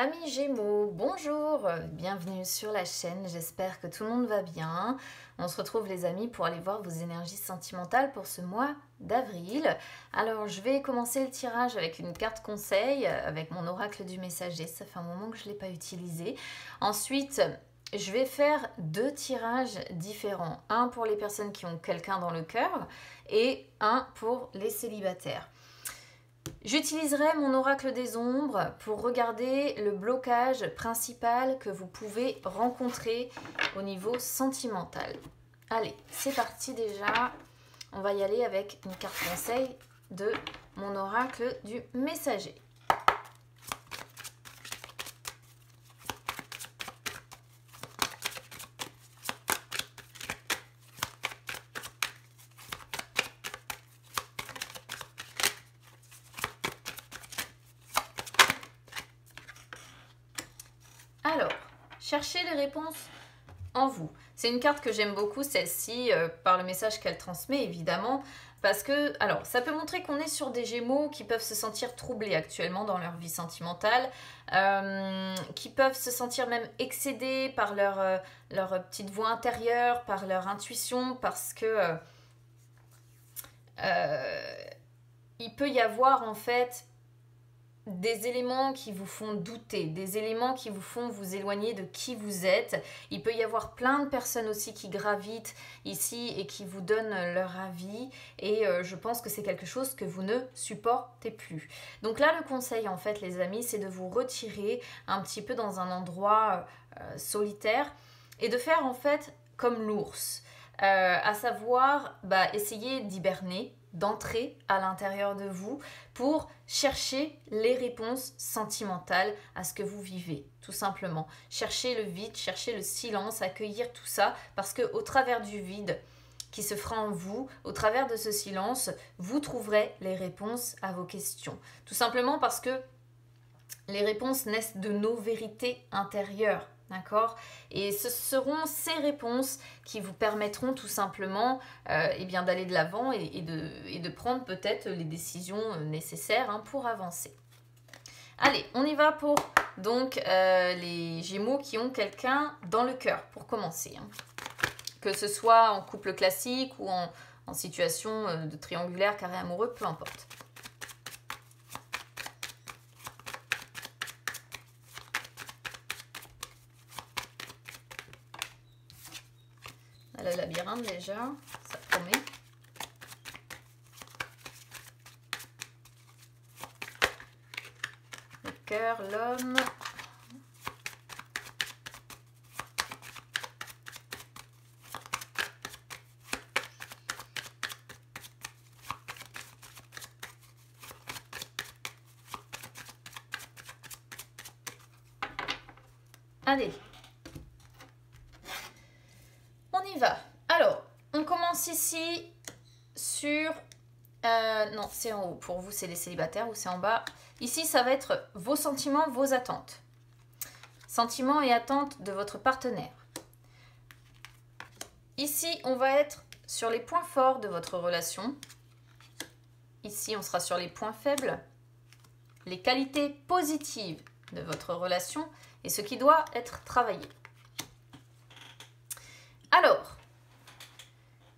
Amis Gémeaux, bonjour, bienvenue sur la chaîne, j'espère que tout le monde va bien. On se retrouve les amis pour aller voir vos énergies sentimentales pour ce mois d'avril. Alors je vais commencer le tirage avec une carte conseil, avec mon oracle du messager, ça fait un moment que je ne l'ai pas utilisé. Ensuite, je vais faire deux tirages différents, un pour les personnes qui ont quelqu'un dans le cœur et un pour les célibataires. J'utiliserai mon oracle des ombres pour regarder le blocage principal que vous pouvez rencontrer au niveau sentimental. Allez, c'est parti déjà. On va y aller avec une carte conseil de mon oracle du messager. Alors, cherchez les réponses en vous. C'est une carte que j'aime beaucoup, celle-ci, par le message qu'elle transmet, évidemment, parce que, alors, ça peut montrer qu'on est sur des Gémeaux qui peuvent se sentir troublés actuellement dans leur vie sentimentale, qui peuvent se sentir même excédés par leur petite voix intérieure, par leur intuition, parce que il peut y avoir, en fait, des éléments qui vous font douter, des éléments qui vous font vous éloigner de qui vous êtes. Il peut y avoir plein de personnes aussi qui gravitent ici et qui vous donnent leur avis et je pense que c'est quelque chose que vous ne supportez plus. Donc là, le conseil en fait les amis, c'est de vous retirer un petit peu dans un endroit solitaire et de faire en fait comme l'ours, à savoir essayer d'hiberner, d'entrer à l'intérieur de vous pour chercher les réponses sentimentales à ce que vous vivez, tout simplement. Chercher le vide, chercher le silence, accueillir tout ça, parce qu'au travers du vide qui se fera en vous, au travers de ce silence, vous trouverez les réponses à vos questions. Tout simplement parce que les réponses naissent de nos vérités intérieures. D'accord? Et ce seront ces réponses qui vous permettront tout simplement d'aller de l'avant et de prendre peut-être les décisions nécessaires pour avancer. Allez, on y va pour donc les Gémeaux qui ont quelqu'un dans le cœur, pour commencer. Que ce soit en couple classique ou en situation de triangulaire, carré amoureux, peu importe. Le labyrinthe déjà, ça promet. Le cœur, l'homme. Allez. On y va. Alors, on commence ici sur... non, c'est en haut. Pour vous, c'est les célibataires ou c'est en bas. Ici, ça va être vos sentiments, vos attentes. Sentiments et attentes de votre partenaire. Ici, on va être sur les points forts de votre relation. Ici, on sera sur les points faibles. Les qualités positives de votre relation et ce qui doit être travaillé. Alors,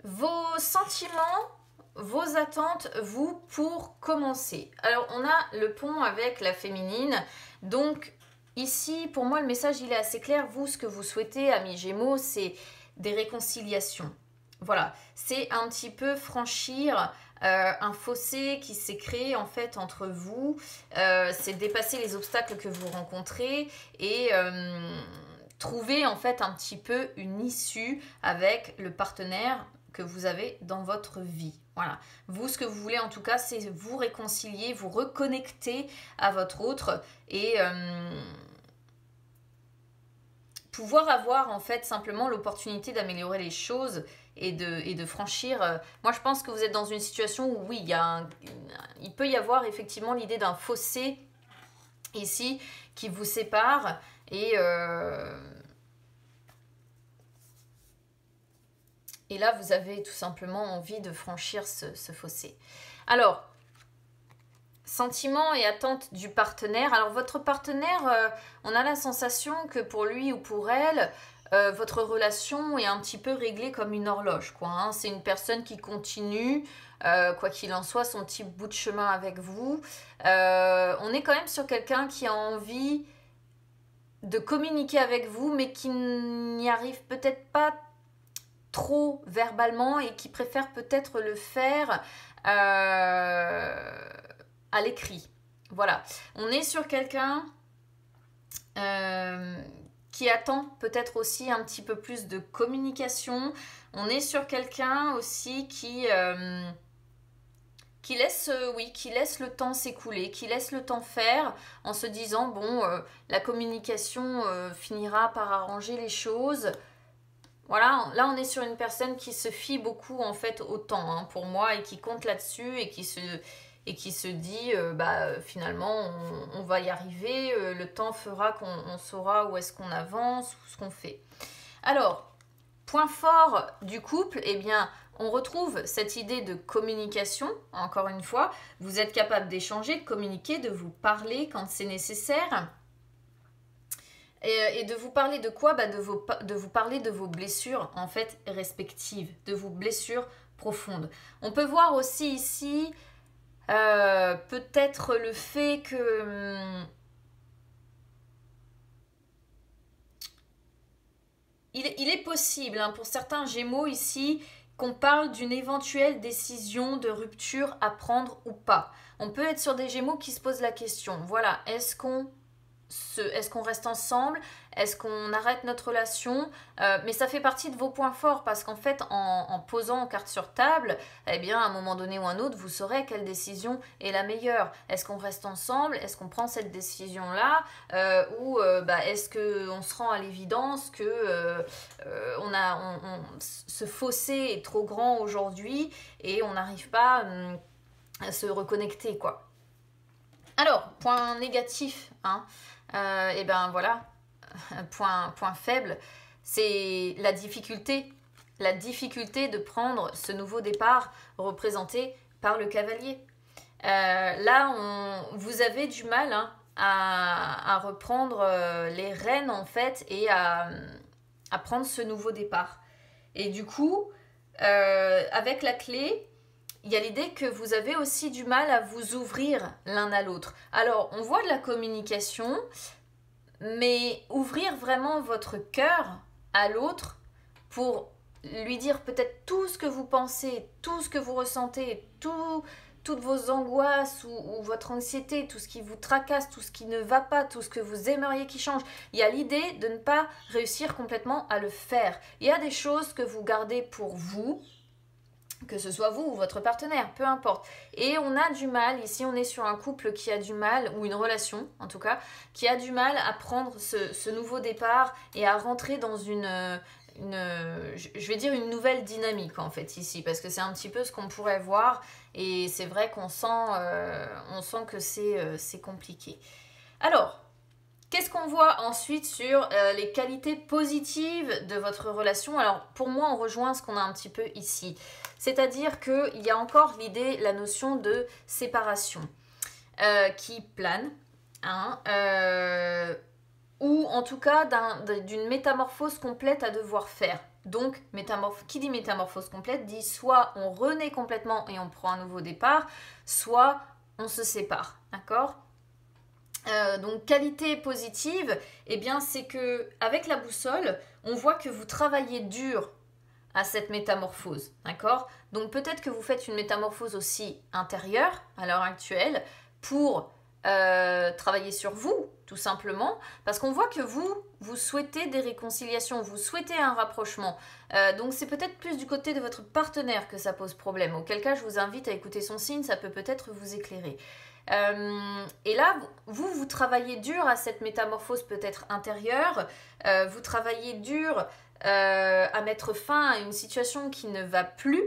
vos sentiments, vos attentes, vous, pour commencer. Alors, on a le pont avec la féminine. Donc, ici, pour moi, le message, il est assez clair. Vous, ce que vous souhaitez, amis Gémeaux, c'est des réconciliations. Voilà, c'est un petit peu franchir un fossé qui s'est créé en fait entre vous. C'est dépasser les obstacles que vous rencontrez et... trouver en fait un petit peu une issue avec le partenaire que vous avez dans votre vie. Voilà. Vous, ce que vous voulez en tout cas, c'est vous réconcilier, vous reconnecter à votre autre et pouvoir avoir en fait simplement l'opportunité d'améliorer les choses et de franchir. Moi, je pense que vous êtes dans une situation où oui, il peut y avoir effectivement l'idée d'un fossé ici qui vous sépare. Et là, vous avez tout simplement envie de franchir ce fossé. Alors, Sentiments et attentes du partenaire. Alors votre partenaire, on a la sensation que pour lui ou pour elle, votre relation est un petit peu réglée comme une horloge, quoi, hein. C'est une personne qui continue, quoi qu'il en soit, son petit bout de chemin avec vous. On est quand même sur quelqu'un qui a envie de communiquer avec vous, mais qui n'y arrive peut-être pas trop verbalement et qui préfère peut-être le faire à l'écrit. Voilà. On est sur quelqu'un qui attend peut-être aussi un petit peu plus de communication. On est sur quelqu'un aussi qui laisse, qui laisse le temps s'écouler, qui laisse le temps faire en se disant, bon, la communication finira par arranger les choses. Voilà, là on est sur une personne qui se fie beaucoup en fait au temps, hein, pour moi, et qui compte là-dessus et qui se dit, finalement on va y arriver, le temps fera qu'on saura où est-ce qu'on avance, ou ce qu'on fait. Alors, point fort du couple, eh bien, on retrouve cette idée de communication, encore une fois. Vous êtes capable d'échanger, de communiquer, de vous parler quand c'est nécessaire. Et de vous parler de quoi, de vous parler de vos blessures, en fait, respectives, de vos blessures profondes. On peut voir aussi ici, peut-être le fait que... il est possible, hein, pour certains Gémeaux ici, qu'on parle d'une éventuelle décision de rupture à prendre ou pas. On peut être sur des Gémeaux qui se posent la question, voilà, est-ce qu'on reste ensemble? Est-ce qu'on arrête notre relation? Mais ça fait partie de vos points forts parce qu'en fait, en posant carte sur table, eh bien, à un moment donné ou un autre, vous saurez quelle décision est la meilleure. Est-ce qu'on reste ensemble? Est-ce qu'on prend cette décision-là? Ou est-ce qu'on se rend à l'évidence que ce fossé est trop grand aujourd'hui et on n'arrive pas à se reconnecter, quoi. Alors, point négatif, hein. Et ben voilà, point faible, c'est la difficulté de prendre ce nouveau départ représenté par le cavalier. Là, vous avez du mal, hein, à reprendre les rênes en fait et à prendre ce nouveau départ. Et du coup, avec la clé, il y a l'idée que vous avez aussi du mal à vous ouvrir l'un à l'autre. Alors, on voit de la communication, mais ouvrir vraiment votre cœur à l'autre pour lui dire peut-être tout ce que vous pensez, tout ce que vous ressentez, toutes vos angoisses ou votre anxiété, tout ce qui vous tracasse, tout ce qui ne va pas, tout ce que vous aimeriez qui change. Il y a l'idée de ne pas réussir complètement à le faire. Il y a des choses que vous gardez pour vous, que ce soit vous ou votre partenaire, peu importe. Et on a du mal, ici on est sur un couple qui a du mal, ou une relation en tout cas, qui a du mal à prendre ce nouveau départ et à rentrer dans je vais dire une nouvelle dynamique en fait ici, parce que c'est un petit peu ce qu'on pourrait voir, et c'est vrai qu'on sent que c'est compliqué. Alors, qu'est-ce qu'on voit ensuite sur les qualités positives de votre relation? Alors, pour moi, on rejoint ce qu'on a un petit peu ici. C'est-à-dire qu'il y a encore l'idée, la notion de séparation qui plane, hein, ou en tout cas d'une métamorphose complète à devoir faire. Donc, qui dit métamorphose complète dit soit on renaît complètement et on prend un nouveau départ, soit on se sépare, d'accord ? Donc qualité positive, eh bien c'est que avec la boussole, on voit que vous travaillez dur à cette métamorphose, d'accord? Donc peut-être que vous faites une métamorphose aussi intérieure à l'heure actuelle pour travailler sur vous, tout simplement, parce qu'on voit que vous souhaitez des réconciliations, vous souhaitez un rapprochement. Donc c'est peut-être plus du côté de votre partenaire que ça pose problème, auquel cas je vous invite à écouter son signe, ça peut peut-être vous éclairer. Et là, vous travaillez dur à cette métamorphose peut-être intérieure, vous travaillez dur à mettre fin à une situation qui ne va plus,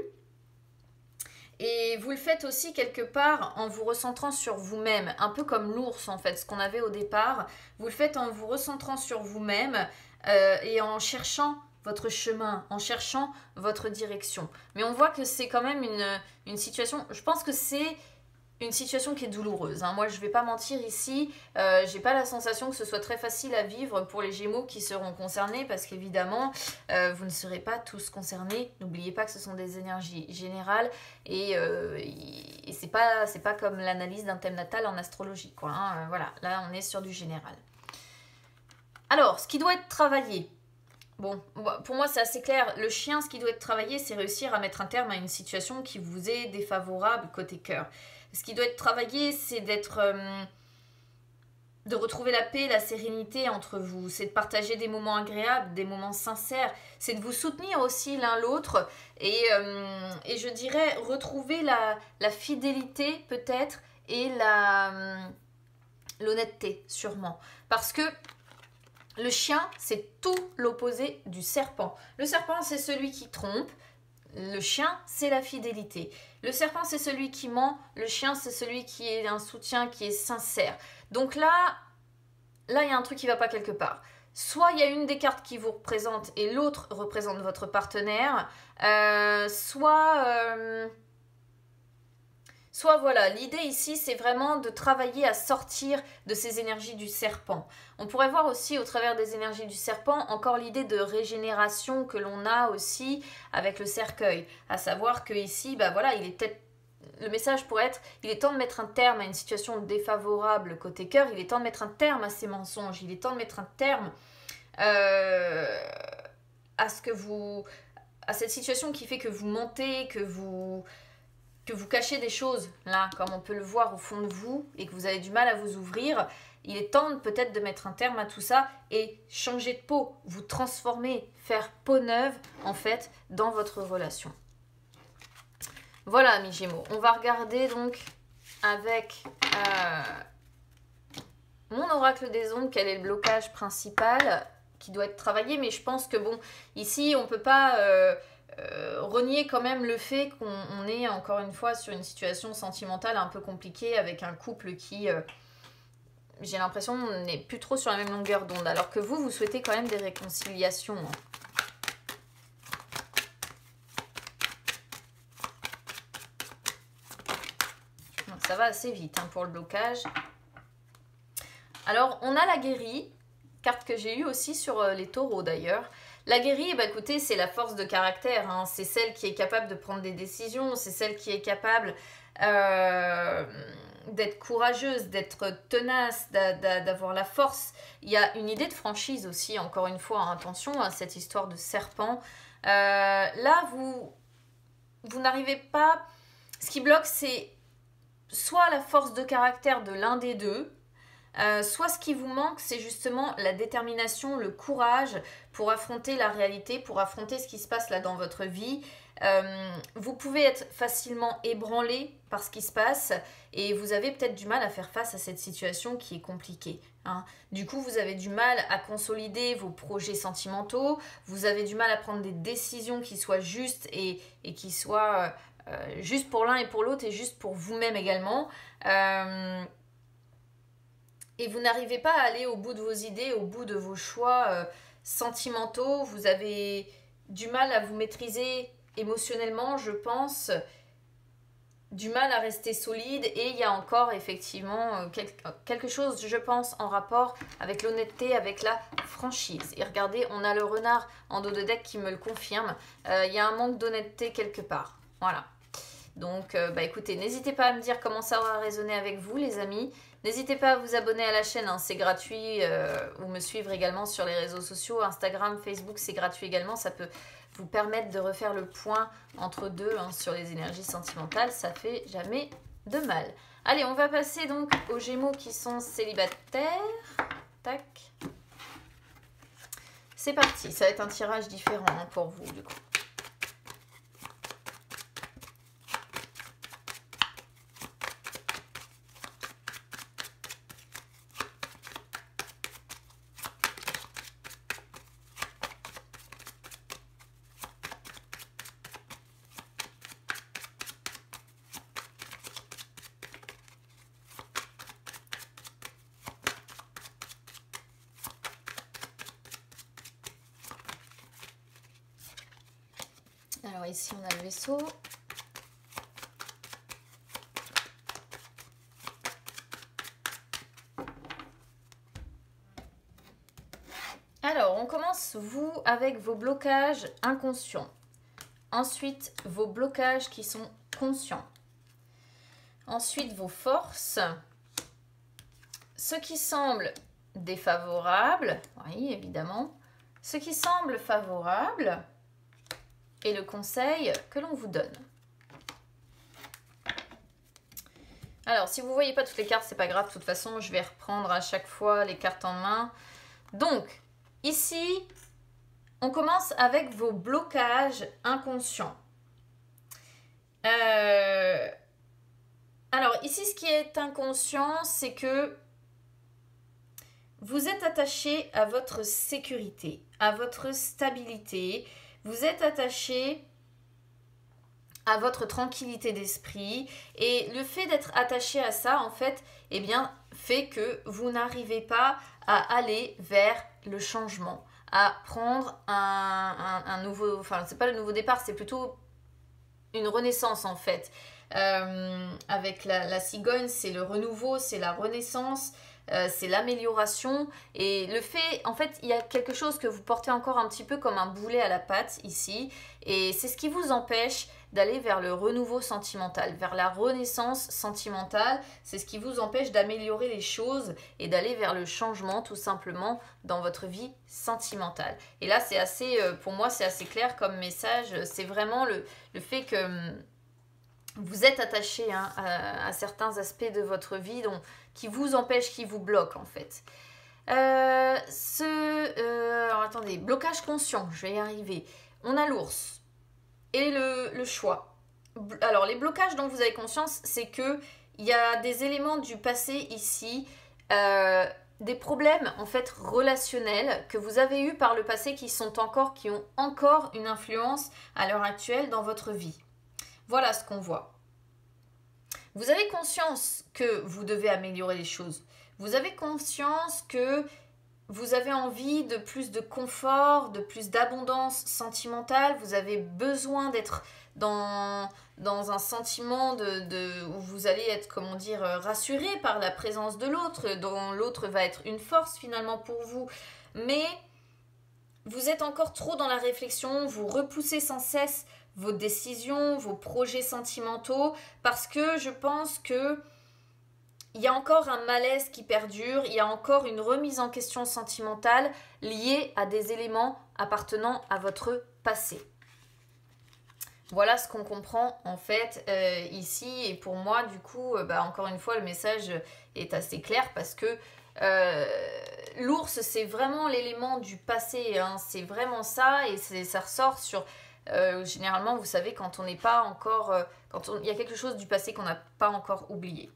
et vous le faites aussi quelque part en vous recentrant sur vous-même, un peu comme l'ours en fait, ce qu'on avait au départ, vous le faites en vous recentrant sur vous-même et en cherchant votre chemin, en cherchant votre direction. Mais on voit que c'est quand même une situation, je pense que c'est une situation qui est douloureuse. Hein. Moi, je vais pas mentir ici, j'ai pas la sensation que ce soit très facile à vivre pour les Gémeaux qui seront concernés, parce qu'évidemment, vous ne serez pas tous concernés. N'oubliez pas que ce sont des énergies générales et c'est pas comme l'analyse d'un thème natal en astrologie, quoi. Hein. Voilà, là, on est sur du général. Alors, ce qui doit être travaillé. Bon, pour moi c'est assez clair, le chien, ce qui doit être travaillé, c'est réussir à mettre un terme à une situation qui vous est défavorable côté cœur. Ce qui doit être travaillé, c'est de retrouver la paix, la sérénité entre vous, c'est de partager des moments agréables, des moments sincères, c'est de vous soutenir aussi l'un l'autre et je dirais retrouver la fidélité peut-être et l'honnêteté sûrement. Parce que le chien, c'est tout l'opposé du serpent. Le serpent, c'est celui qui trompe. Le chien, c'est la fidélité. Le serpent, c'est celui qui ment. Le chien, c'est celui qui est un soutien, qui est sincère. Donc là, il y a un truc qui ne va pas quelque part. Soit il y a une des cartes qui vous représente et l'autre représente votre partenaire. Soit voilà, l'idée ici, c'est vraiment de travailler à sortir de ces énergies du serpent. On pourrait voir aussi au travers des énergies du serpent encore l'idée de régénération que l'on a aussi avec le cercueil. À savoir que ici, bah voilà, il est peut-être le message pourrait être, il est temps de mettre un terme à une situation défavorable côté cœur, il est temps de mettre un terme à ces mensonges, il est temps de mettre un terme à cette situation qui fait que vous mentez, que vous cachez des choses, là, comme on peut le voir au fond de vous, et que vous avez du mal à vous ouvrir. Il est temps peut-être de mettre un terme à tout ça et changer de peau, vous transformer, faire peau neuve, en fait, dans votre relation. Voilà, amis Gémeaux. On va regarder donc avec mon oracle des ondes quel est le blocage principal qui doit être travaillé. Mais je pense que, bon, ici, on ne peut pas renier quand même le fait qu'on est, encore une fois, sur une situation sentimentale un peu compliquée avec un couple qui... j'ai l'impression qu'on n'est plus trop sur la même longueur d'onde. Alors que vous souhaitez quand même des réconciliations. Hein. Ça va assez vite hein, pour le blocage. Alors, on a la guérie, carte que j'ai eue aussi sur les taureaux d'ailleurs. La guérie, bah, écoutez, c'est la force de caractère. Hein. C'est celle qui est capable de prendre des décisions. C'est celle qui est capable d'être courageuse, d'être tenace, d'avoir la force. Il y a une idée de franchise aussi, encore une fois. Hein, attention à cette histoire de serpent. Là, vous n'arrivez pas... Ce qui bloque, c'est soit la force de caractère de l'un des deux, soit ce qui vous manque, c'est justement la détermination, le courage pour affronter la réalité, pour affronter ce qui se passe là dans votre vie. Vous pouvez être facilement ébranlé par ce qui se passe et vous avez peut-être du mal à faire face à cette situation qui est compliquée. Hein. Du coup, vous avez du mal à consolider vos projets sentimentaux, vous avez du mal à prendre des décisions qui soient justes et qui soient juste pour l'un et pour l'autre et juste pour vous-même également. Et vous n'arrivez pas à aller au bout de vos idées, au bout de vos choix sentimentaux. Vous avez du mal à vous maîtriser émotionnellement, je pense. Du mal à rester solide. Et il y a encore effectivement quelque chose, je pense, en rapport avec l'honnêteté, avec la franchise. Et regardez, on a le renard en dos de deck qui me le confirme. Il y a un manque d'honnêteté quelque part. Voilà. Donc, écoutez, n'hésitez pas à me dire comment ça aura résonné avec vous, les amis. N'hésitez pas à vous abonner à la chaîne, hein, c'est gratuit. Ou me suivre également sur les réseaux sociaux, Instagram, Facebook, c'est gratuit également. Ça peut vous permettre de refaire le point entre deux hein, sur les énergies sentimentales. Ça fait jamais de mal. Allez, on va passer donc aux Gémeaux qui sont célibataires. Tac. C'est parti, ça va être un tirage différent hein, pour vous du coup. Alors ici on a le vaisseau. on commence, vous, avec vos blocages inconscients. Ensuite, vos blocages qui sont conscients. Ensuite, vos forces. Ce qui semble défavorable, oui, évidemment. Ce qui semble favorable et le conseil que l'on vous donne. Alors, si vous ne voyez pas toutes les cartes, c'est pas grave. De toute façon, je vais reprendre à chaque fois les cartes en main. Donc, ici, on commence avec vos blocages inconscients. Alors, ici, ce qui est inconscient, c'est que vous êtes attaché à votre sécurité, à votre stabilité. Vous êtes attaché à votre tranquillité d'esprit. Et le fait d'être attaché à ça, en fait, eh bien, fait que vous n'arrivez pas à aller vers le changement, à prendre un nouveau... Enfin, c'est pas le nouveau départ, c'est plutôt une renaissance, en fait. Avec la cigogne, c'est le renouveau, c'est la renaissance, c'est l'amélioration. Et le fait, en fait, il y a quelque chose que vous portez encore un petit peu comme un boulet à la patte ici. Et c'est ce qui vous empêche d'aller vers le renouveau sentimental, vers la renaissance sentimentale. C'est ce qui vous empêche d'améliorer les choses et d'aller vers le changement tout simplement dans votre vie sentimentale. Et là, c'est assez, pour moi, c'est assez clair comme message. C'est vraiment le fait que vous êtes attaché à certains aspects de votre vie qui vous empêchent, qui vous bloquent en fait. Alors attendez, blocage conscient, je vais y arriver. On a l'ours et le choix. Alors les blocages dont vous avez conscience, c'est que il y a des éléments du passé ici, des problèmes en fait relationnels que vous avez eus par le passé qui ont encore une influence à l'heure actuelle dans votre vie. Voilà ce qu'on voit. Vous avez conscience que vous devez améliorer les choses. Vous avez conscience que vous avez envie de plus de confort, de plus d'abondance sentimentale. Vous avez besoin d'être dans un sentiment où vous allez être, comment dire, rassuré par la présence de l'autre, dont l'autre va être une force finalement pour vous. Mais vous êtes encore trop dans la réflexion, vous repoussez sans cesse vos décisions, vos projets sentimentaux, parce que je pense que il y a encore un malaise qui perdure, il y a encore une remise en question sentimentale liée à des éléments appartenant à votre passé. Voilà ce qu'on comprend en fait ici, et pour moi du coup, encore une fois le message est assez clair parce que l'ours c'est vraiment l'élément du passé, hein, c'est vraiment ça, et ça ressort sur... généralement, vous savez, quand on n'est pas encore... il y a quelque chose du passé qu'on n'a pas encore oublié.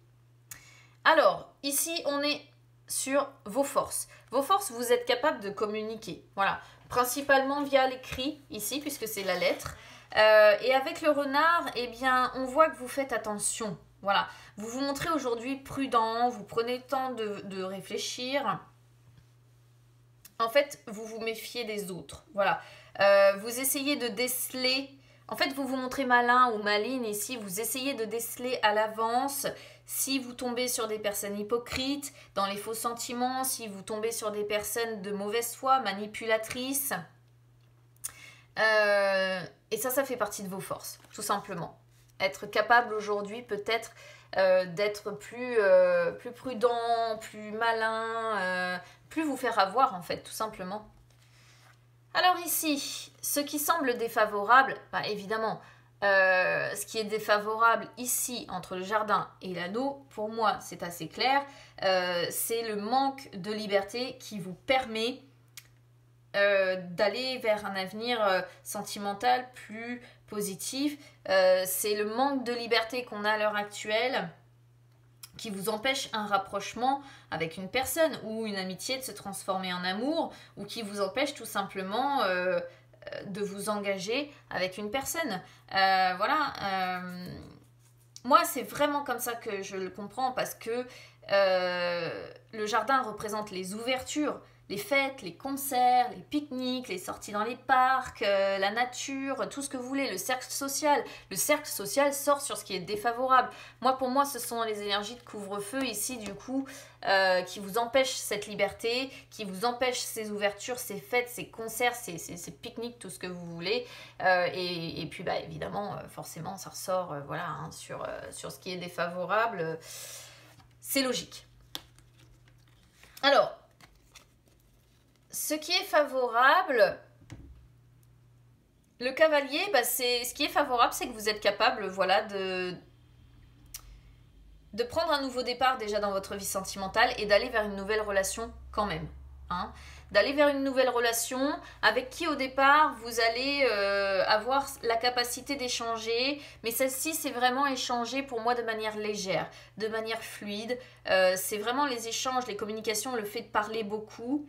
Alors, ici, on est sur vos forces. Vos forces, vous êtes capable de communiquer. Voilà. Principalement via l'écrit, ici, puisque c'est la lettre. Et avec le renard, eh bien, on voit que vous faites attention. Voilà. Vous vous montrez aujourd'hui prudent, vous prenez le temps de réfléchir. En fait, vous vous méfiez des autres. Voilà. Vous essayez de déceler, en fait vous vous montrez malin ou maligne ici, vous essayez de déceler à l'avance si vous tombez sur des personnes hypocrites, dans les faux sentiments, si vous tombez sur des personnes de mauvaise foi, manipulatrices. Et ça fait partie de vos forces, tout simplement. Être capable aujourd'hui peut-être d'être plus prudent, plus malin, plus vous faire avoir en fait, tout simplement. Alors ici, ce qui semble défavorable, évidemment, ce qui est défavorable ici entre le jardin et l'anneau, pour moi c'est assez clair, c'est le manque de liberté qui vous permet d'aller vers un avenir sentimental plus positif. C'est le manque de liberté qu'on a à l'heure actuelle qui vous empêche un rapprochement avec une personne ou une amitié de se transformer en amour, ou qui vous empêche tout simplement de vous engager avec une personne. Voilà. Moi, c'est vraiment comme ça que je le comprends, parce que le jardin représente les ouvertures, les fêtes, les concerts, les pique-niques, les sorties dans les parcs, la nature, tout ce que vous voulez, le cercle social. Le cercle social sort sur ce qui est défavorable. Pour moi, ce sont les énergies de couvre-feu ici, du coup, qui vous empêchent cette liberté, qui vous empêchent ces ouvertures, ces fêtes, ces concerts, ces pique-niques, tout ce que vous voulez. Et puis, évidemment, forcément, ça ressort sur ce qui est défavorable. C'est logique. Alors, ce qui est favorable, le cavalier, ce qui est favorable, c'est que vous êtes capable, de prendre un nouveau départ déjà dans votre vie sentimentale et d'aller vers une nouvelle relation quand même. Hein, d'aller vers une nouvelle relation avec qui au départ vous allez avoir la capacité d'échanger, mais celle-ci c'est vraiment échanger pour moi de manière légère, de manière fluide. C'est vraiment les échanges, les communications, le fait de parler beaucoup.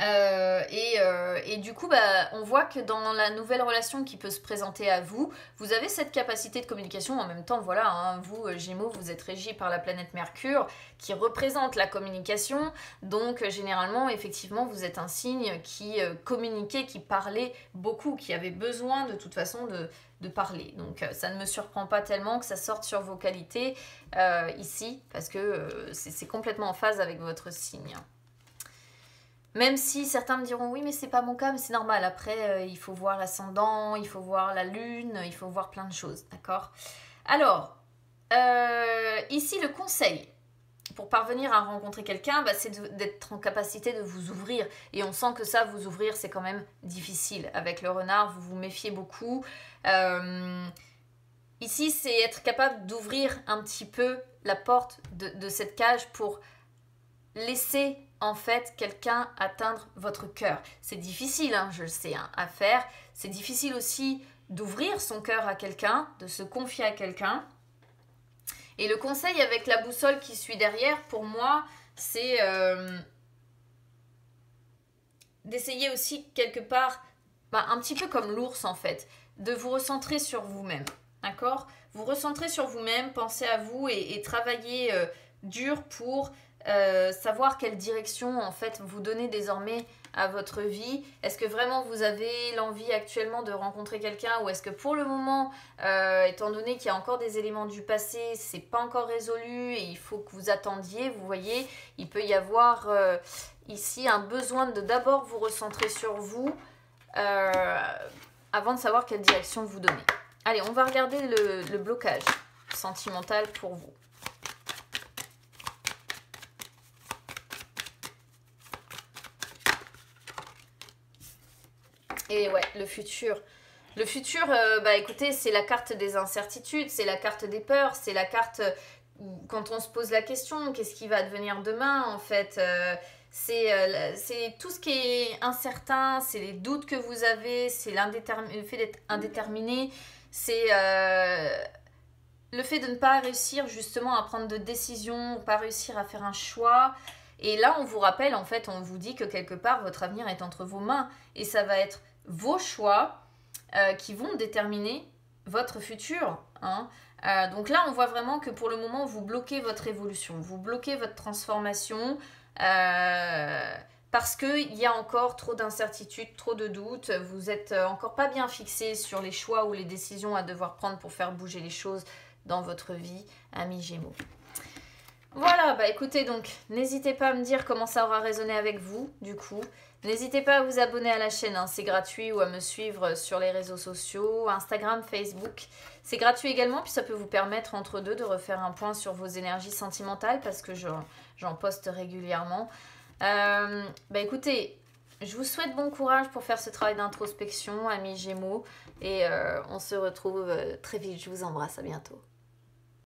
Et du coup, on voit que dans la nouvelle relation qui peut se présenter à vous, vous avez cette capacité de communication. En même temps, vous, Gémeaux, vous êtes régi par la planète Mercure qui représente la communication. Donc, généralement, effectivement, vous êtes un signe qui communiquait, qui parlait beaucoup, qui avait besoin de toute façon de parler. Donc, ça ne me surprend pas tellement que ça sorte sur vos qualités ici, parce que c'est complètement en phase avec votre signe. Même si certains me diront oui mais c'est pas mon cas, mais c'est normal, après il faut voir l'ascendant, il faut voir la lune, il faut voir plein de choses, d'accord? Alors, ici le conseil pour parvenir à rencontrer quelqu'un, c'est d'être en capacité de vous ouvrir, et on sent que ça, vous ouvrir c'est quand même difficile. Avec le renard, vous vous méfiez beaucoup. Ici c'est être capable d'ouvrir un petit peu la porte de cette cage pour laisser en fait quelqu'un atteindre votre cœur. C'est difficile, je le sais, à faire. C'est difficile aussi d'ouvrir son cœur à quelqu'un, de se confier à quelqu'un. Et le conseil avec la boussole qui suit derrière, pour moi, c'est d'essayer aussi quelque part, un petit peu comme l'ours en fait, de vous recentrer sur vous-même. D'accord? Vous recentrer sur vous-même, pensez à vous et travaillez dur pour savoir quelle direction en fait vous donnez désormais à votre vie. Est-ce que vraiment vous avez l'envie actuellement de rencontrer quelqu'un, ou est-ce que pour le moment, étant donné qu'il y a encore des éléments du passé, c'est pas encore résolu et il faut que vous attendiez, vous voyez, il peut y avoir ici un besoin de d'abord vous recentrer sur vous avant de savoir quelle direction vous donnez. Allez, on va regarder le blocage sentimental pour vous. Et ouais, le futur. Le futur, écoutez, c'est la carte des incertitudes, c'est la carte des peurs, c'est la carte quand on se pose la question, qu'est-ce qui va advenir demain en fait c'est tout ce qui est incertain, c'est les doutes que vous avez, c'est le fait d'être indéterminé, c'est le fait de ne pas réussir justement à prendre de décisions, pas réussir à faire un choix. Et là, on vous rappelle, en fait, on vous dit que quelque part, votre avenir est entre vos mains. Et ça va être vos choix qui vont déterminer votre futur. Donc là, on voit vraiment que pour le moment, vous bloquez votre évolution, vous bloquez votre transformation parce qu'il y a encore trop d'incertitudes, trop de doutes. Vous n'êtes encore pas bien fixé sur les choix ou les décisions à devoir prendre pour faire bouger les choses dans votre vie, amis Gémeaux. Voilà, écoutez, donc n'hésitez pas à me dire comment ça aura résonné avec vous, du coup. N'hésitez pas à vous abonner à la chaîne, c'est gratuit, ou à me suivre sur les réseaux sociaux, Instagram, Facebook. C'est gratuit également, puis ça peut vous permettre entre deux de refaire un point sur vos énergies sentimentales, parce que j'en poste régulièrement. Écoutez, je vous souhaite bon courage pour faire ce travail d'introspection, amis Gémeaux, et on se retrouve très vite. Je vous embrasse, à bientôt.